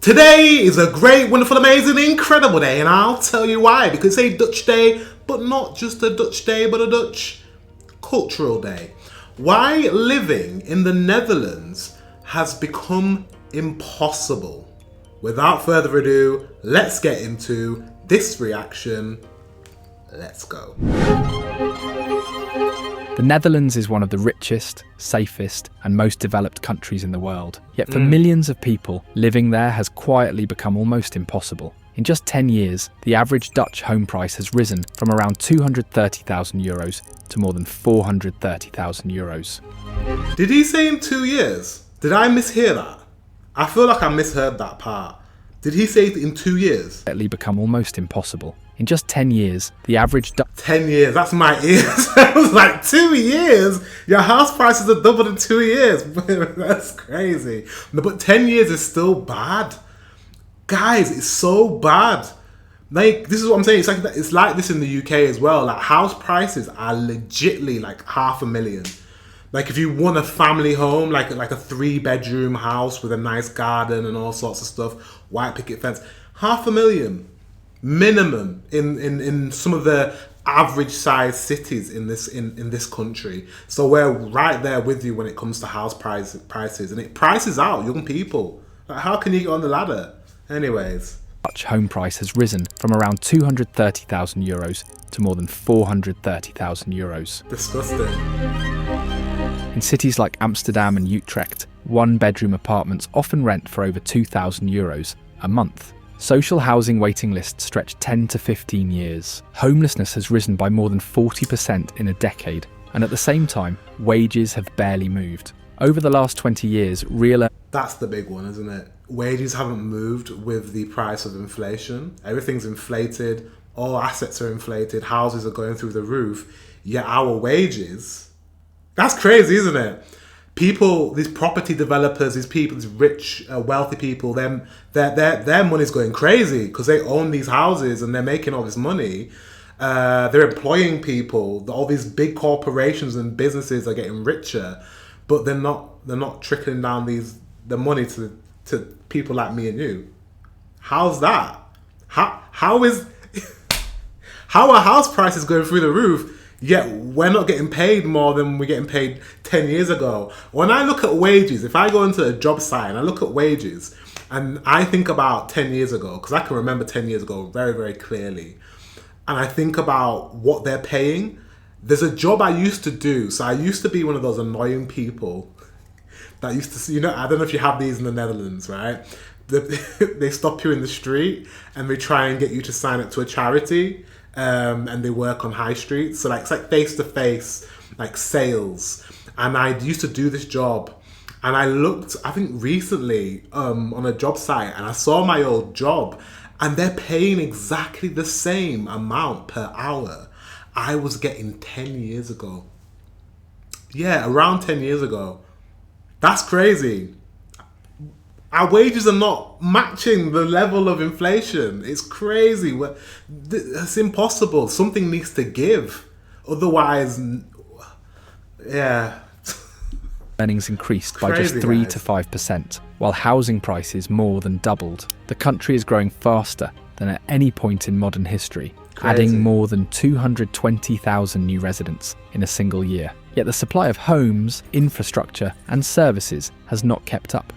Today is a great, wonderful, amazing, incredible day, and I'll tell you why. Because it's a Dutch day, but not just a Dutch day, but a Dutch cultural day. Why living in the Netherlands has become impossible. Without further ado, let's get into this reaction. Let's go. The Netherlands is one of the richest, safest, and most developed countries in the world. Yet for millions of people, living there has quietly become almost impossible. In just 10 years, the average Dutch home price has risen from around €230,000 to more than €430,000. Did he say in 2 years? Did I mishear that? I feel like I misheard that part. Did he say in 2 years? Quietly become almost impossible. In just 10 years, the average 10 years, that's my ears. I was like, 2 years? Your house prices are doubled in 2 years. That's crazy. No, but 10 years is still bad. Guys, it's so bad. Like, this is what I'm saying. It's like this in the UK as well. Like, house prices are legitly like $500,000. Like, if you want a family home, like a 3-bedroom house with a nice garden and all sorts of stuff, white picket fence, $500,000 minimum in some of the average size cities in this country. So we're right there with you when it comes to house prices, and it prices out young people. Like, how can you get on the ladder? Anyways, Dutch home price has risen from around €230,000 to more than €430,000. Disgusting. In cities like Amsterdam and Utrecht, one-bedroom apartments often rent for over €2,000 a month. Social housing waiting lists stretch 10 to 15 years. Homelessness has risen by more than 40% in a decade, and at the same time, wages have barely moved. Over the last 20 years, That's the big one, isn't it? Wages haven't moved with the price of inflation. Everything's inflated, all assets are inflated, houses are going through the roof, yet our wages, that's crazy, isn't it? People, these property developers, these people, these rich, wealthy people, their money's going crazy because they own these houses and they're making all this money. They're employing people. All these big corporations and businesses are getting richer, but they're not trickling down the money to people like me and you. How's that? How are house prices going through the roof? Yet we're not getting paid more than we're getting paid 10 years ago. When I look at wages, if I go into a job site and I look at wages and I think about 10 years ago, because I can remember 10 years ago very, very clearly, and I think about what they're paying, there's a job I used to do. So I used to be one of those annoying people that used to, I don't know if you have these in the Netherlands, right? They stop you in the street and they try and get you to sign up to a charity. And they work on high streets, so it's like face-to-face, like sales. And I used to do this job, and I looked, I think recently, on a job site, and I saw my old job, and they're paying exactly the same amount per hour I was getting 10 years ago. Yeah, around 10 years ago. That's crazy. Our wages are not matching the level of inflation. It's crazy. It's impossible. Something needs to give. Otherwise, yeah. Earnings increased by just 3 to 5%, while housing prices more than doubled. The country is growing faster than at any point in modern history, adding more than 220,000 new residents in a single year. Yet the supply of homes, infrastructure, and services has not kept up.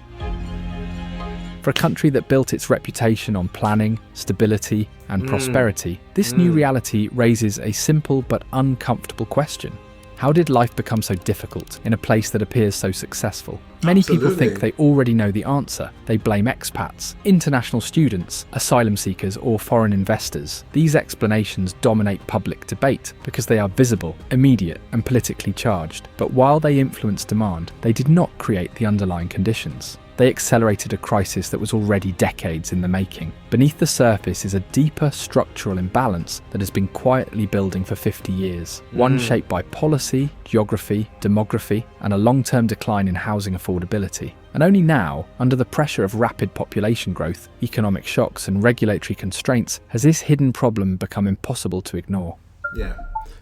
For a country that built its reputation on planning, stability, and prosperity, this new reality raises a simple but uncomfortable question. How did life become so difficult in a place that appears so successful? Many people think they already know the answer. They blame expats, international students, asylum seekers, or foreign investors. These explanations dominate public debate because they are visible, immediate, and politically charged. But while they influence demand, they did not create the underlying conditions. They accelerated a crisis that was already decades in the making. Beneath the surface is a deeper structural imbalance that has been quietly building for 50 years. One shaped by policy, geography, demography, and a long-term decline in housing affordability. And only now, under the pressure of rapid population growth, economic shocks, and regulatory constraints, has this hidden problem become impossible to ignore. Yeah.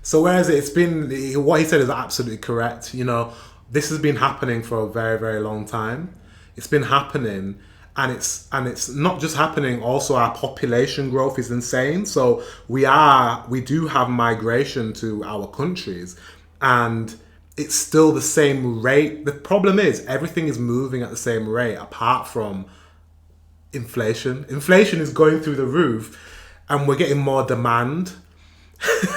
So whereas it's been, what he said is absolutely correct. This has been happening for a very, very long time. It's been happening, and it's not just happening. Also, our population growth is insane. So we do have migration to our countries, and it's still the same rate. The problem is everything is moving at the same rate, apart from inflation. Inflation is going through the roof, and we're getting more demand.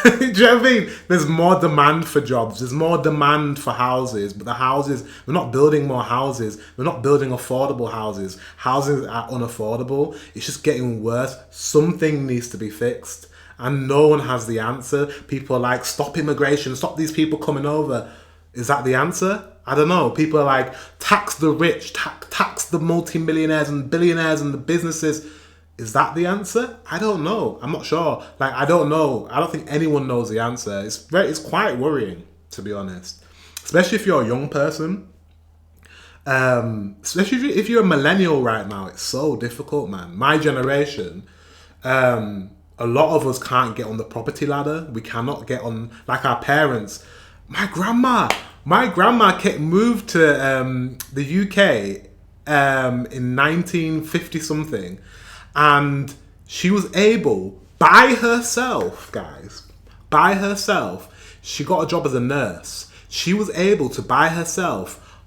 Do you know what I mean? There's more demand for jobs. There's more demand for houses, but we're not building more houses. We're not building affordable houses. Houses are unaffordable. It's just getting worse. Something needs to be fixed, and no one has the answer. People are like, stop immigration, stop these people coming over. Is that the answer? I don't know. People are like, tax the rich, tax the multimillionaires and billionaires and the businesses. Is that the answer? I don't know. I'm not sure. Like, I don't know. I don't think anyone knows the answer. It's quite worrying, to be honest. Especially if you're a young person. Especially if you're a millennial right now. It's so difficult, man. My generation, a lot of us can't get on the property ladder. We cannot get on, like our parents. My grandma moved to the UK in 1950 something. And she was able, by herself, she got a job as a nurse. She was able to, by herself,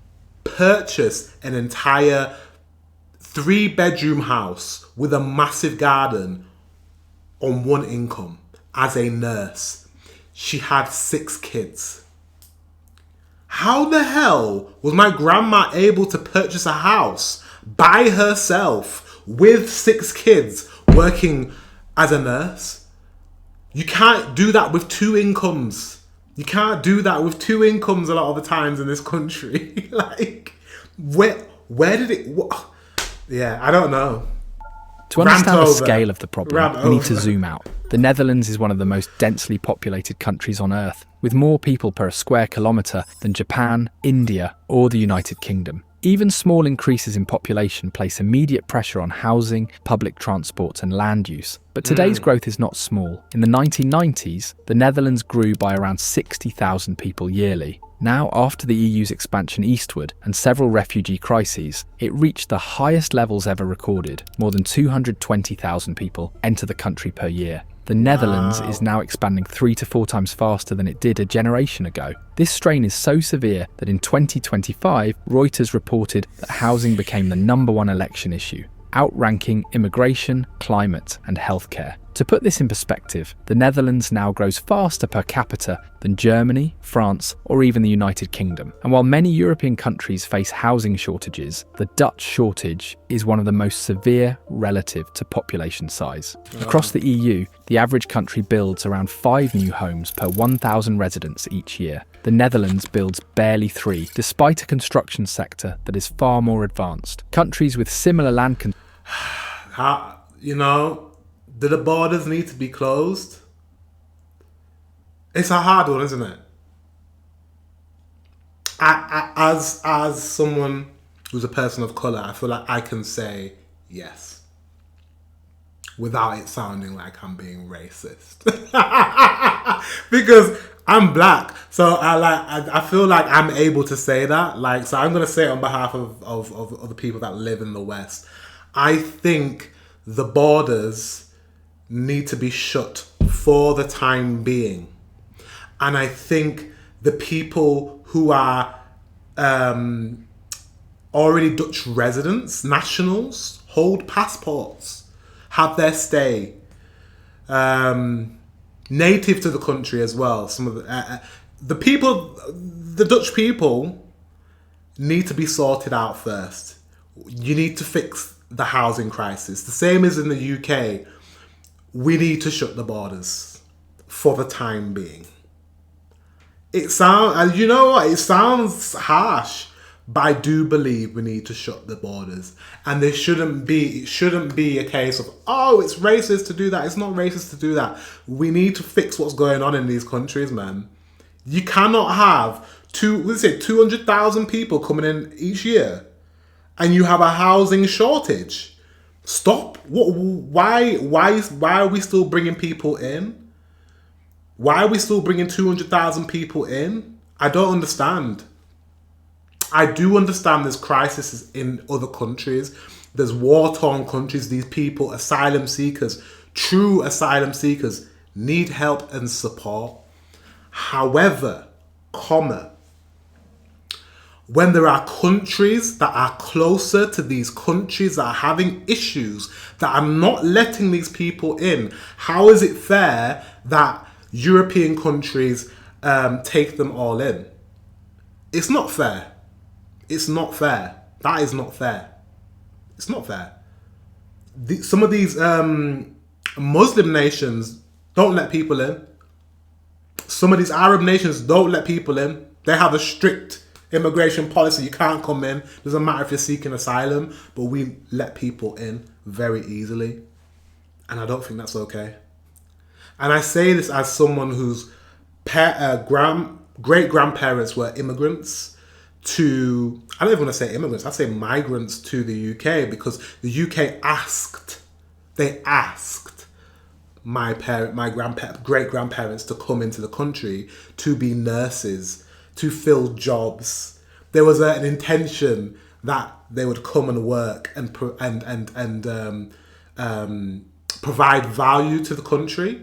purchase an entire 3-bedroom house with a massive garden on one income as a nurse. She had 6 kids. How the hell was my grandma able to purchase a house by herself with 6 kids working as a nurse? You can't do that with 2 incomes. You can't do that with 2 incomes a lot of the times in this country. Like, where did it... What? Yeah, I don't know. To understand the scale of the problem, we need to zoom out. The Netherlands is one of the most densely populated countries on Earth, with more people per square kilometre than Japan, India, or the United Kingdom. Even small increases in population place immediate pressure on housing, public transport and land use. But today's growth is not small. In the 1990s, the Netherlands grew by around 60,000 people yearly. Now, after the EU's expansion eastward and several refugee crises, it reached the highest levels ever recorded. More than 220,000 people enter the country per year. The Netherlands is now expanding 3 to 4 times faster than it did a generation ago. This strain is so severe that in 2025, Reuters reported that housing became the #1 election issue, outranking immigration, climate, and healthcare. To put this in perspective, the Netherlands now grows faster per capita than Germany, France, or even the United Kingdom. And while many European countries face housing shortages, the Dutch shortage is one of the most severe relative to population size. Across the EU, the average country builds around 5 new homes per 1,000 residents each year. The Netherlands builds barely 3, despite a construction sector that is far more advanced. Countries with similar land do the borders need to be closed? It's a hard one, isn't it? As someone who's a person of colour, I feel like I can say yes without it sounding like I'm being racist. Because I'm black, so I feel like I'm able to say that. Like, so I'm gonna say it on behalf of the people that live in the West. I think the borders need to be shut for the time being. And I think the people who are already Dutch residents, nationals, hold passports, have their stay, native to the country as well. Some of the Dutch people need to be sorted out first. You need to fix the housing crisis. The same as in the UK. We need to shut the borders for the time being. It sounds harsh, but I do believe we need to shut the borders. And it shouldn't be a case of, oh, it's racist to do that. It's not racist to do that. We need to fix what's going on in these countries, man. You cannot have 200,000 people coming in each year and you have a housing shortage. Stop. Why are we still bringing people in? Why are we still bringing 200,000 people in? I don't understand. I do understand there's crises in other countries. There's war-torn countries. These people, asylum seekers, true asylum seekers, need help and support. However, when there are countries that are closer to these countries that are having issues, that are not letting these people in, how is it fair that European countries take them all in? It's not fair. It's not fair. That is not fair. It's not fair. Some of these Muslim nations don't let people in. Some of these Arab nations don't let people in. They have a strict immigration policy. You can't come in. Doesn't matter if you're seeking asylum, but we let people in very easily. And I don't think that's okay. And I say this as someone whose great-grandparents were immigrants to, I don't even want to say immigrants, I say migrants to the UK, because the UK asked my great-grandparents to come into the country to be nurses, to fill jobs. There was an intention that they would come and work and provide value to the country.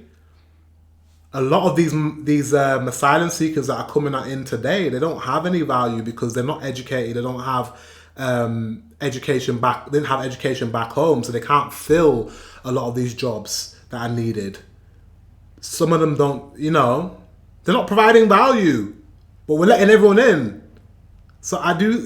A lot of these asylum seekers that are coming in today, they don't have any value because they're not educated. They don't have education back. They didn't have education back home, so they can't fill a lot of these jobs that are needed. Some of them don't. They're not providing value, but we're letting everyone in. So I don't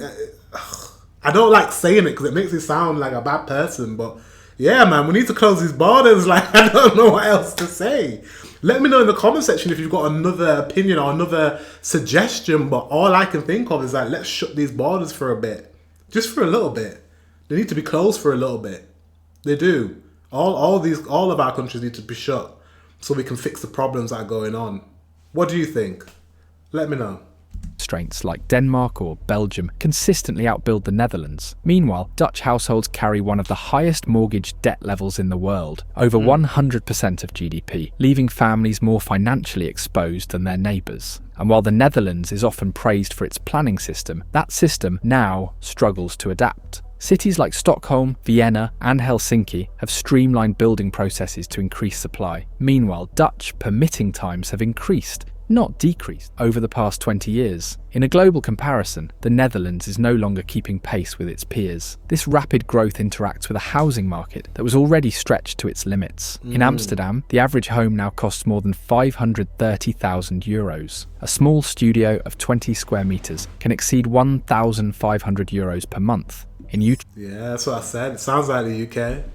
like saying it because it makes me sound like a bad person, but yeah, man, we need to close these borders. Like, I don't know what else to say. Let me know in the comment section if you've got another opinion or another suggestion, but all I can think of is like, let's shut these borders for a bit. Just for a little bit. They need to be closed for a little bit. They do. All of our countries need to be shut so we can fix the problems that are going on. What do you think? Let me know. Constraints like Denmark or Belgium consistently outbuild the Netherlands. Meanwhile, Dutch households carry one of the highest mortgage debt levels in the world, over 100% of GDP, leaving families more financially exposed than their neighbours. And while the Netherlands is often praised for its planning system, that system now struggles to adapt. Cities like Stockholm, Vienna and Helsinki have streamlined building processes to increase supply. Meanwhile, Dutch permitting times have increased, not decreased, over the past 20 years. In a global comparison, the Netherlands is no longer keeping pace with its peers. This rapid growth interacts with a housing market that was already stretched to its limits. In Amsterdam, the average home now costs more than €530,000. A small studio of 20 square metres can exceed €1,500 per month. In Utrecht, yeah, that's what I said. It sounds like the UK.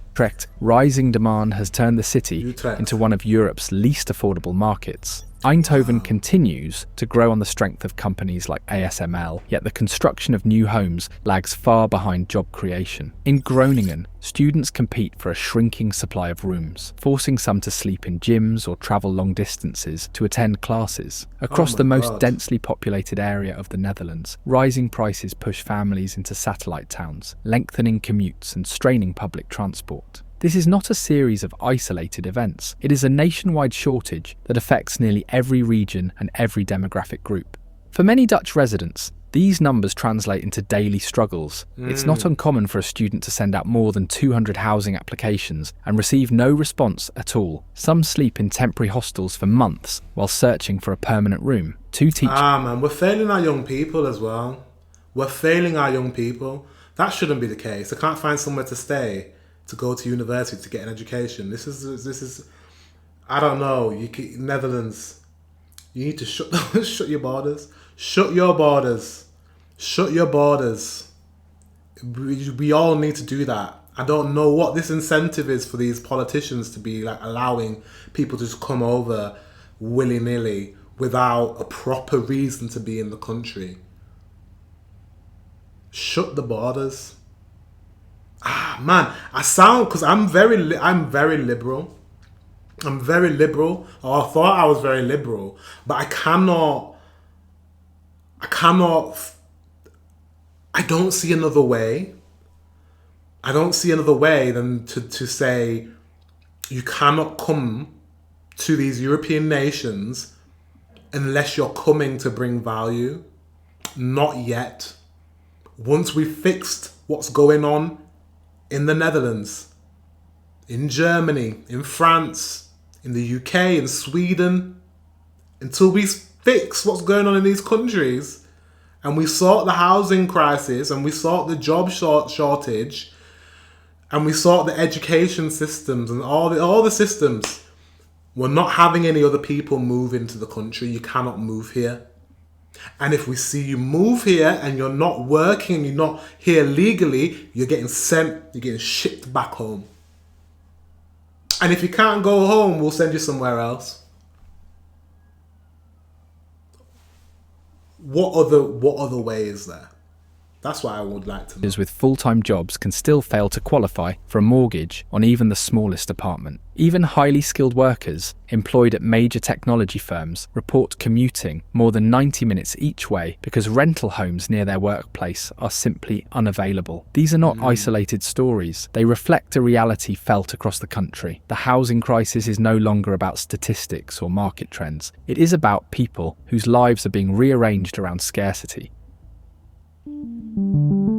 Rising demand has turned the city into one of Europe's least affordable markets. Eindhoven continues to grow on the strength of companies like ASML, yet the construction of new homes lags far behind job creation. In Groningen, students compete for a shrinking supply of rooms, forcing some to sleep in gyms or travel long distances to attend classes. Across the most densely populated area of the Netherlands, rising prices push families into satellite towns, lengthening commutes and straining public transport. This is not a series of isolated events. It is a nationwide shortage that affects nearly every region and every demographic group. For many Dutch residents, these numbers translate into daily struggles. It's not uncommon for a student to send out more than 200 housing applications and receive no response at all. Some sleep in temporary hostels for months while searching for a permanent room. Man, we're failing our young people as well. We're failing our young people. That shouldn't be the case. They can't find somewhere to stay, to go to university, to get an education. This is I don't know. Netherlands, you need to shut your borders. Shut your borders. Shut your borders. We all need to do that. I don't know what this incentive is for these politicians to be like allowing people to just come over willy-nilly without a proper reason to be in the country. Shut the borders. Man, I sound, because I'm very liberal. I'm very liberal, or I thought I was very liberal, but I don't see another way. I don't see another way than to say you cannot come to these European nations unless you're coming to bring value. Not yet. Once we've fixed what's going on in the Netherlands, in Germany, in France, in the UK, in Sweden, until we fix what's going on in these countries and we sort the housing crisis and we sort the job shortage and we sort the education systems and all the systems. We're not having any other people move into the country. You cannot move here. And if we see you move here and you're not working and you're not here legally, you're getting shipped back home. And if you can't go home, we'll send you somewhere else. What other way is there? That's what I would like to know. With full-time jobs can still fail to qualify for a mortgage on even the smallest apartment. Even highly skilled workers employed at major technology firms report commuting more than 90 minutes each way because rental homes near their workplace are simply unavailable. These are not isolated stories. They reflect a reality felt across the country. The housing crisis is no longer about statistics or market trends. It is about people whose lives are being rearranged around scarcity.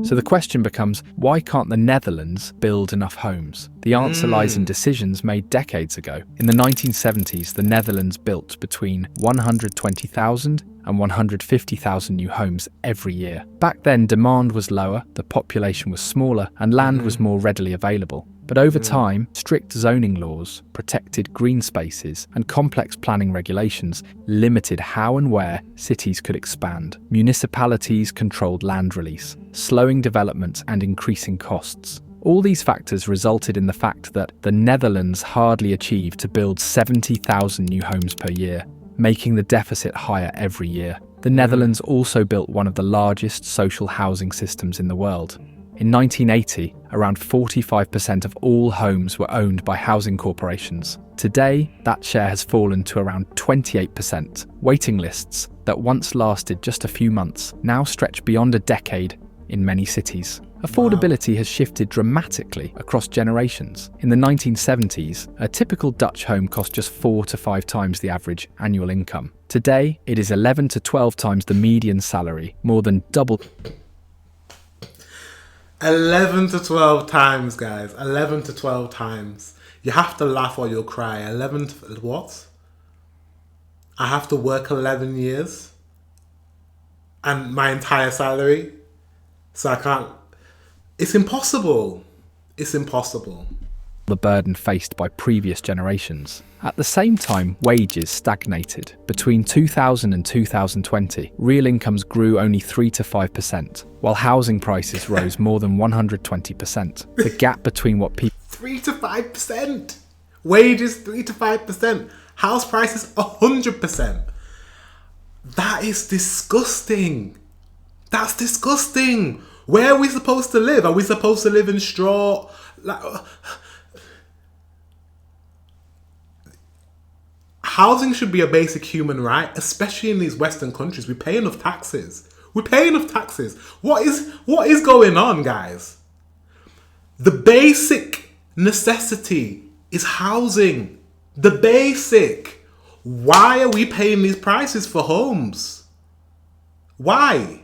So the question becomes, why can't the Netherlands build enough homes? The answer lies in decisions made decades ago. In the 1970s, the Netherlands built between 120,000 and 150,000 new homes every year. Back then, demand was lower, the population was smaller, and land was more readily available. But over time, strict zoning laws, protected green spaces, and complex planning regulations limited how and where cities could expand. Municipalities controlled land release, slowing development and increasing costs. All these factors resulted in the fact that the Netherlands hardly achieved to build 70,000 new homes per year, making the deficit higher every year. The Netherlands also built one of the largest social housing systems in the world. In 1980, around 45% of all homes were owned by housing corporations. Today, that share has fallen to around 28%. Waiting lists that once lasted just a few months now stretch beyond a decade in many cities. Affordability has shifted dramatically across generations. In the 1970s, a typical Dutch home cost just 4 to 5 times the average annual income. Today, it is 11 to 12 times the median salary, more than double. 11 to 12 times, guys. 11 to 12 times. You have to laugh or you'll cry. 11 to what? I have to work 11 years and my entire salary, so I can't. It's impossible. It's impossible. The burden faced by previous generations. At the same time, wages stagnated. Between 2000 and 2020, real incomes grew only 3 to 5%, while housing prices rose more than 120%. The gap between what people 3 to 5%. Wages 3 to 5%. House prices 100%. That is disgusting. That's disgusting. Where are we supposed to live? Are we supposed to live in straw? Housing should be a basic human right, especially in these Western countries. We pay enough taxes. We pay enough taxes. What is going on, guys? The basic necessity is housing. The basic. Why are we paying these prices for homes? Why?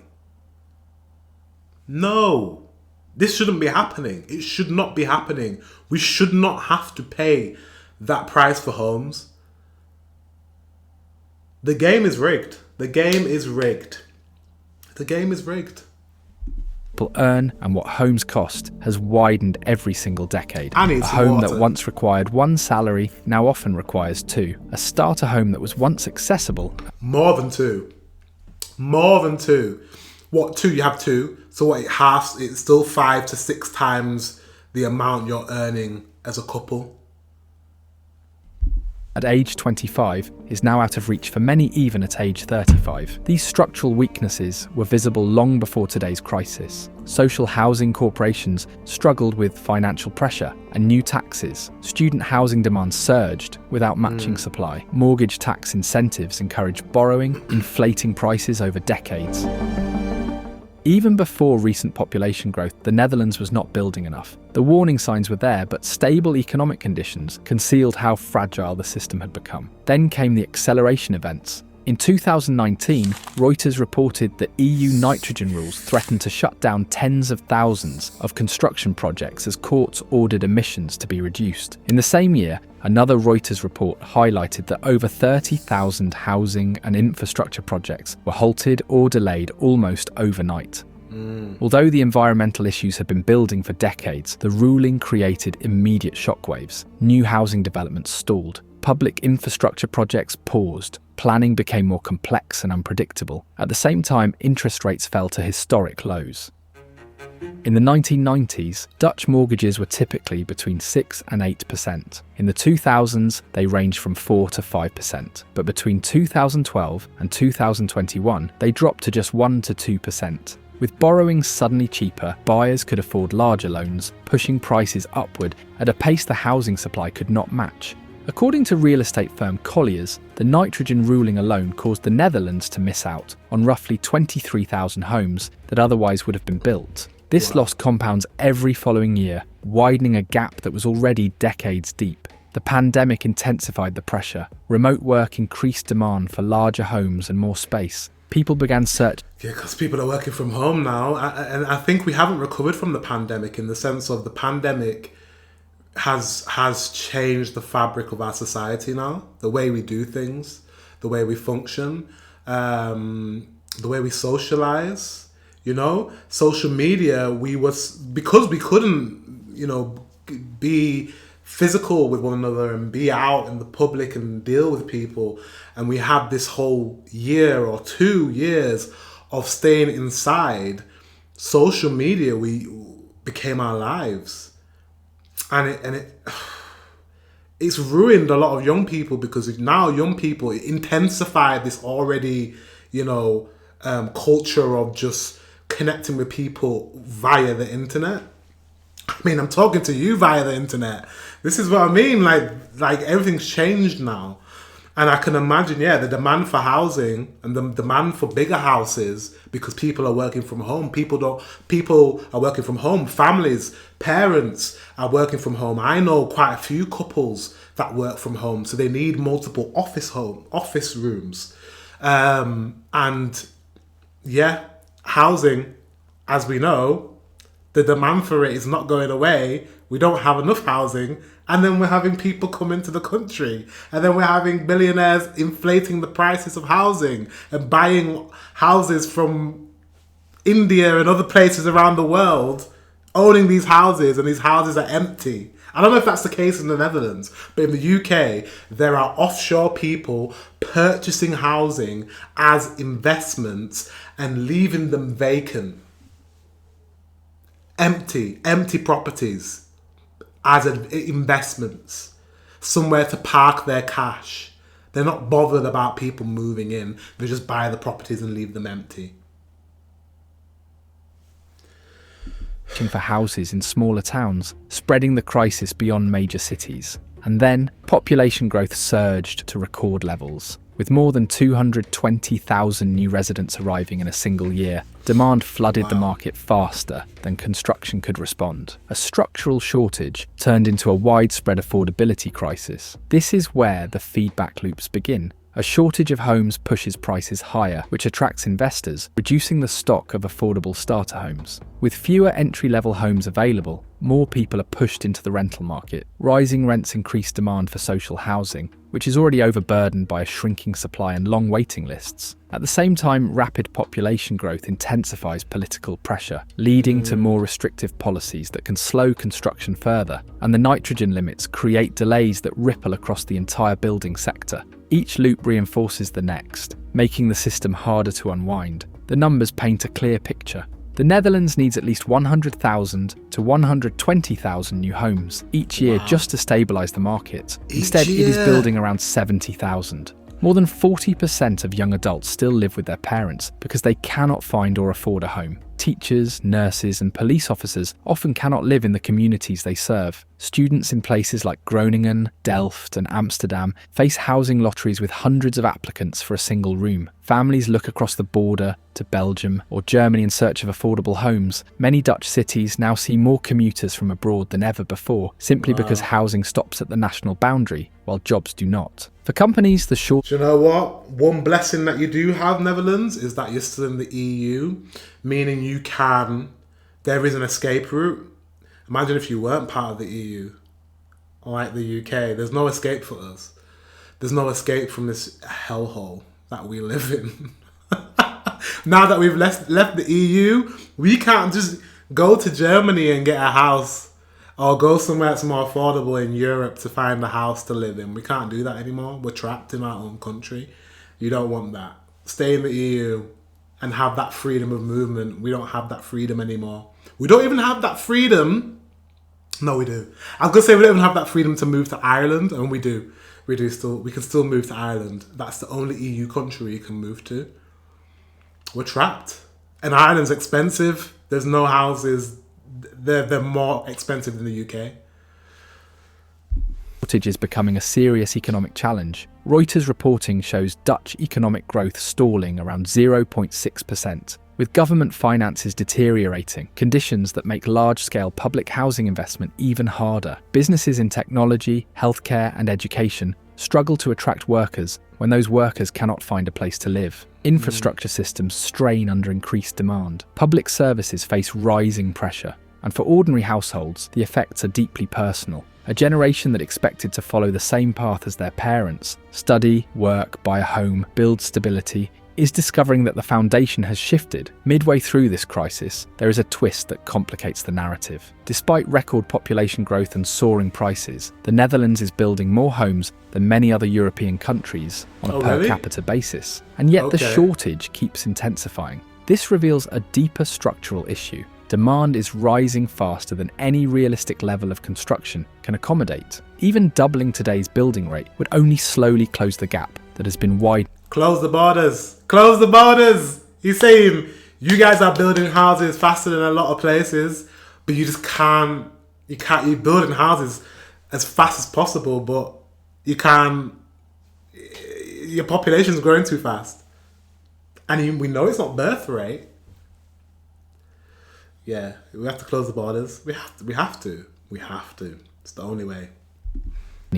No. This shouldn't be happening. It should not be happening. We should not have to pay that price for homes. The game is rigged. The game is rigged. The game is rigged. People earn and what homes cost has widened every single decade. And a home that once required one salary now often requires two. A starter home that was once accessible. More than two. More than two. What, two? You have two. So what, it's still 5 to 6 times the amount you're earning as a couple. At age 25 is now out of reach for many even at age 35. These structural weaknesses were visible long before today's crisis. Social housing corporations struggled with financial pressure and new taxes. Student housing demand surged without matching supply. Mortgage tax incentives encouraged borrowing, inflating prices over decades. Even before recent population growth, the Netherlands was not building enough. The warning signs were there, but stable economic conditions concealed how fragile the system had become. Then came the acceleration events. In 2019, Reuters reported that EU nitrogen rules threatened to shut down tens of thousands of construction projects as courts ordered emissions to be reduced. In the same year, another Reuters report highlighted that over 30,000 housing and infrastructure projects were halted or delayed almost overnight. Although the environmental issues had been building for decades, the ruling created immediate shockwaves. New housing developments stalled. Public infrastructure projects paused. Planning became more complex and unpredictable. At the same time, interest rates fell to historic lows. In the 1990s, Dutch mortgages were typically between 6 and 8%. In the 2000s, they ranged from 4 to 5%. But between 2012 and 2021, they dropped to just 1 to 2%. With borrowing suddenly cheaper, buyers could afford larger loans, pushing prices upward at a pace the housing supply could not match. According to real estate firm Colliers, the nitrogen ruling alone caused the Netherlands to miss out on roughly 23,000 homes that otherwise would have been built. This loss compounds every following year, widening a gap that was already decades deep. The pandemic intensified the pressure. Remote work increased demand for larger homes and more space. People began searching. Yeah, because people are working from home now. And I think we haven't recovered from the pandemic, in the sense of the pandemic has changed the fabric of our society now. The way we do things, the way we function, the way we socialize. You know, social media, because we couldn't, be physical with one another and be out in the public and deal with people. And we had this whole year or 2 years of staying inside. Social media, we became our lives. And it's ruined a lot of young people, because now young people intensify this already, culture of just connecting with people via the internet. I mean, I'm talking to you via the internet. This is what I mean. Like everything's changed now. And I can imagine, the demand for housing and the demand for bigger houses, because people are working from home. People are working from home. Families, parents are working from home. I know quite a few couples that work from home, so they need multiple office rooms. Housing, as we know, the demand for it is not going away. We don't have enough housing, and then we're having people come into the country, and then we're having billionaires inflating the prices of housing and buying houses from India and other places around the world, owning these houses, and these houses are empty. I don't know if that's the case in the Netherlands, but in the UK, there are offshore people purchasing housing as investments and leaving them vacant. Empty properties as investments, somewhere to park their cash. They're not bothered about people moving in. They just buy the properties and leave them empty. For houses in smaller towns, spreading the crisis beyond major cities. And then, population growth surged to record levels. With more than 220,000 new residents arriving in a single year, demand flooded the market faster than construction could respond. A structural shortage turned into a widespread affordability crisis. This is where the feedback loops begin. A shortage of homes pushes prices higher, which attracts investors, reducing the stock of affordable starter homes. With fewer entry-level homes available, more people are pushed into the rental market. Rising rents increase demand for social housing, which is already overburdened by a shrinking supply and long waiting lists. At the same time, rapid population growth intensifies political pressure, leading to more restrictive policies that can slow construction further, and the nitrogen limits create delays that ripple across the entire building sector. Each loop reinforces the next, making the system harder to unwind. The numbers paint a clear picture. The Netherlands needs at least 100,000 to 120,000 new homes each year just to stabilise the market. Instead, it is building around 70,000. More than 40% of young adults still live with their parents because they cannot find or afford a home. Teachers, nurses, and police officers often cannot live in the communities they serve. Students in places like Groningen, Delft, and Amsterdam face housing lotteries with hundreds of applicants for a single room. Families look across the border to Belgium or Germany in search of affordable homes. Many Dutch cities now see more commuters from abroad than ever before, simply because housing stops at the national boundary, while jobs do not. For companies, the short... Do you know what? One blessing that you do have, Netherlands, is that you're still in the EU, meaning there is an escape route. Imagine if you weren't part of the EU, or like the UK. There's no escape for us. There's no escape from this hellhole that we live in. Now that we've left the EU, we can't just go to Germany and get a house, or go somewhere that's more affordable in Europe to find a house to live in. We can't do that anymore. We're trapped in our own country. You don't want that. Stay in the EU and have that freedom of movement. We don't have that freedom anymore. We don't even have that freedom. No, we do. I was going to say we don't even have that freedom to move to Ireland, and we do. We can still move to Ireland. That's the only EU country you can move to. We're trapped. And Ireland's expensive. There's no houses. They're more expensive than the UK. Shortage is becoming a serious economic challenge. Reuters reporting shows Dutch economic growth stalling around 0.6%, with government finances deteriorating, conditions that make large-scale public housing investment even harder. Businesses in technology, healthcare, and education struggle to attract workers when those workers cannot find a place to live. Infrastructure systems strain under increased demand. Public services face rising pressure. And for ordinary households, the effects are deeply personal. A generation that expected to follow the same path as their parents, study, work, buy a home, build stability, is discovering that the foundation has shifted. Midway through this crisis, there is a twist that complicates the narrative. Despite record population growth and soaring prices, the Netherlands is building more homes than many other European countries on a per capita basis. And yet the shortage keeps intensifying. This reveals a deeper structural issue. Demand is rising faster than any realistic level of construction can accommodate. Even doubling today's building rate would only slowly close the gap that has been widened. Close the borders. Close the borders. He's saying you guys are building houses faster than a lot of places, but you just can't. You're building houses as fast as possible, but you can't. Your population's growing too fast, and we know it's not birth rate. Yeah, we have to close the borders. We have to. It's the only way.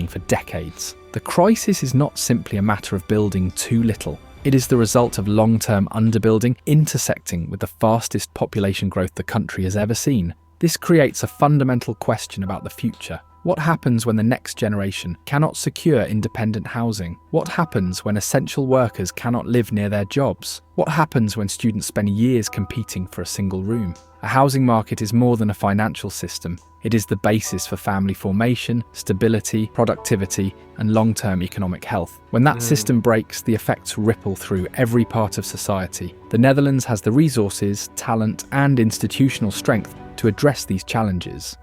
For decades. The crisis is not simply a matter of building too little. It is the result of long-term underbuilding intersecting with the fastest population growth the country has ever seen. This creates a fundamental question about the future. What happens when the next generation cannot secure independent housing? What happens when essential workers cannot live near their jobs? What happens when students spend years competing for a single room? A housing market is more than a financial system. It is the basis for family formation, stability, productivity, and long-term economic health. When that system breaks, the effects ripple through every part of society. The Netherlands has the resources, talent, and institutional strength to address these challenges.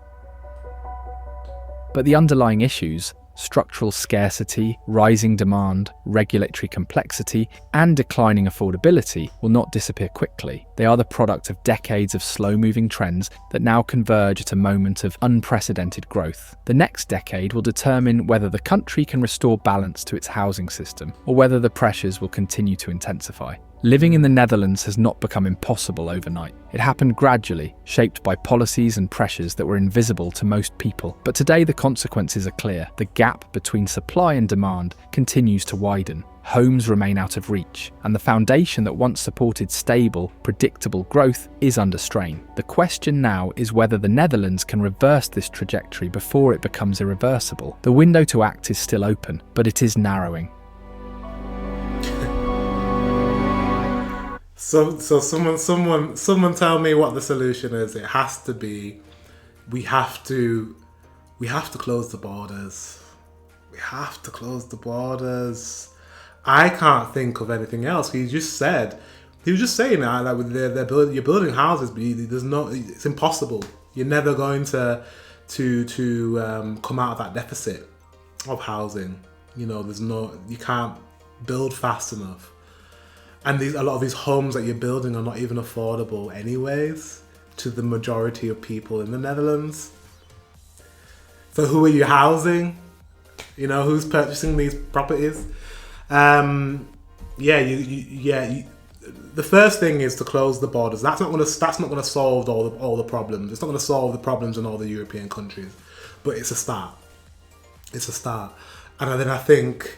But the underlying issues, structural scarcity, rising demand, regulatory complexity, and declining affordability will not disappear quickly. They are the product of decades of slow-moving trends that now converge at a moment of unprecedented growth. The next decade will determine whether the country can restore balance to its housing system, or whether the pressures will continue to intensify. Living in the Netherlands has not become impossible overnight. It happened gradually, shaped by policies and pressures that were invisible to most people. But today the consequences are clear. The gap between supply and demand continues to widen. Homes remain out of reach, and the foundation that once supported stable, predictable growth is under strain. The question now is whether the Netherlands can reverse this trajectory before it becomes irreversible. The window to act is still open, but it is narrowing. So someone tell me what the solution is. It has to be, we have to close the borders. We have to close the borders. I can't think of anything else. He was just saying that you're building houses, but it's impossible. You're never going to come out of that deficit of housing. You can't build fast enough. And a lot of these homes that you're building are not even affordable anyways to the majority of people in the Netherlands. So who are you housing? You know, who's purchasing these properties? The first thing is to close the borders. That's not going to solve all the problems. It's not going to solve the problems in all the European countries, but it's a start. It's a start. And then I think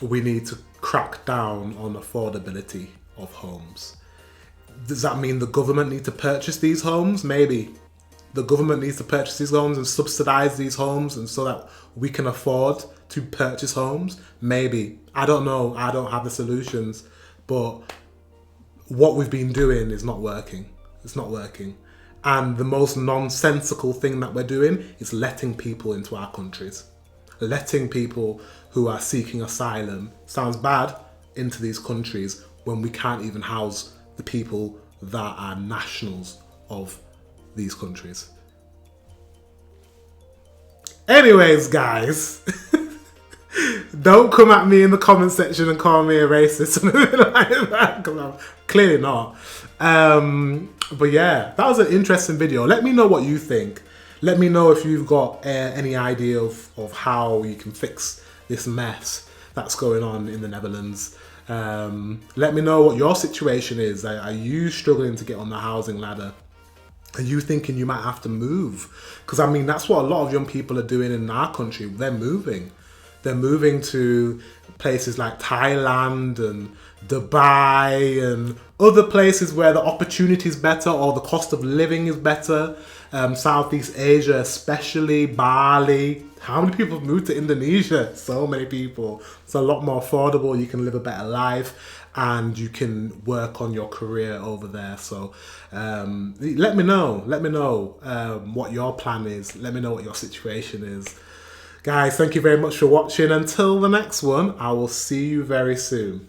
we need to crack down on affordability of homes. Does that mean the government need to purchase these homes? Maybe. The government needs to purchase these homes and subsidize these homes, and so that we can afford to purchase homes. Maybe. I don't know. I don't have the solutions. But what we've been doing is not working. It's not working. And the most nonsensical thing that we're doing is letting people into our countries. Letting people who are seeking asylum, sounds bad, into these countries when we can't even house the people that are nationals of these countries. Anyways, guys, don't come at me in the comment section and call me a racist or anything like that, because I'm clearly not. But yeah, that was an interesting video. Let me know what you think. Let me know if you've got any idea of how you can fix this mess that's going on in the Netherlands. Let me know what your situation is. Are you struggling to get on the housing ladder? Are you thinking you might have to move? Because I mean, that's what a lot of young people are doing in our country. They're moving. They're moving to places like Thailand and Dubai and other places where the opportunity is better or the cost of living is better. Southeast Asia, especially Bali. How many people have moved to Indonesia? So many people. It's a lot more affordable. You can live a better life and you can work on your career over there. So let me know. Let me know what your plan is. Let me know what your situation is. Guys, thank you very much for watching. Until the next one, I will see you very soon.